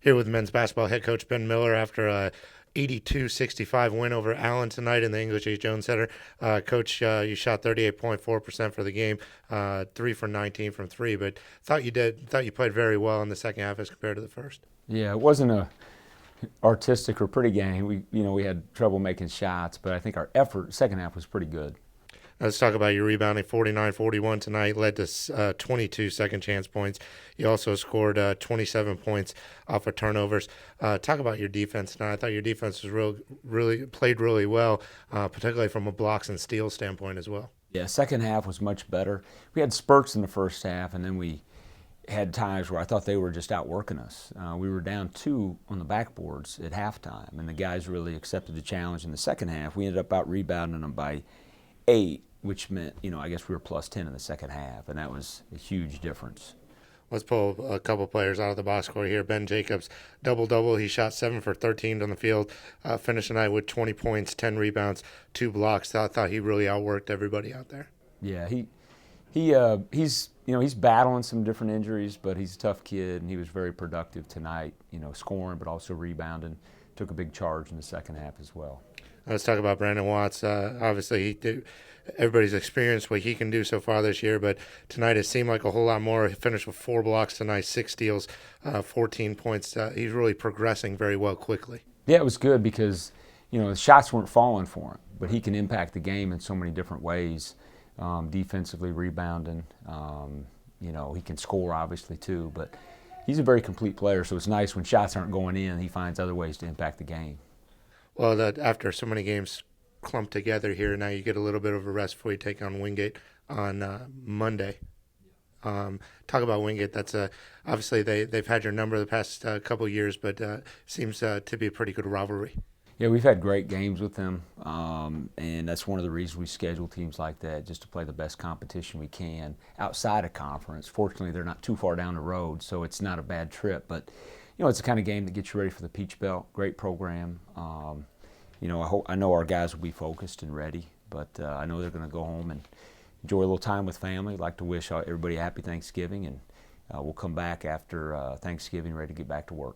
Here with men's basketball head coach Ben Miller after a 82-65 win over Allen tonight in the English H. Jones Center. Coach, you shot 38.4% for the game, 3 for 19 from three, but thought you played very well in the second half as compared to the first. Yeah, it wasn't a artistic or pretty game. We had trouble making shots, but I think our effort second half was pretty good. Let's talk about your rebounding. 49-41 tonight led to 22 second chance points. You also scored 27 points off of turnovers. Talk about your defense tonight. I thought your defense was really played really well, particularly from a blocks and steals standpoint as well. Yeah, second half was much better. We had spurts in the first half, and then we had times where I thought they were just outworking us. We were down 2 on the backboards at halftime, and the guys really accepted the challenge in the second half. We ended up out-rebounding them by 8, which meant, I guess we were plus 10 in the second half, and that was a huge difference. Let's pull a couple players out of the box score here. Ben Jacobs, double-double. He shot 7 for 13 on the field, finished the night with 20 points, 10 rebounds, 2 blocks. I thought he really outworked everybody out there. Yeah, he's battling some different injuries, but he's a tough kid, and he was very productive tonight, scoring but also rebounding. Took a big charge in the second half as well. Let's talk about Brandon Watts. Obviously, everybody's experienced what he can do so far this year, but tonight it seemed like a whole lot more. He finished with 4 blocks tonight, 6 steals, 14 points. He's really progressing very well quickly. Yeah, it was good because, the shots weren't falling for him, but he can impact the game in so many different ways, defensively, rebounding. He can score, obviously, too, but he's a very complete player, so it's nice when shots aren't going in, he finds other ways to impact the game. Well, after so many games clumped together here, now you get a little bit of a rest before you take on Wingate on Monday. Talk about Wingate. That's obviously they've had your number the past couple of years, but seems to be a pretty good rivalry. Yeah, we've had great games with them, and that's one of the reasons we schedule teams like that, just to play the best competition we can outside of conference. Fortunately, they're not too far down the road, so it's not a bad trip, but it's the kind of game that gets you ready for the Peach Belt. Great program. I know our guys will be focused and ready, but I know they're going to go home and enjoy a little time with family. I'd like to wish everybody a happy Thanksgiving, and we'll come back after Thanksgiving ready to get back to work.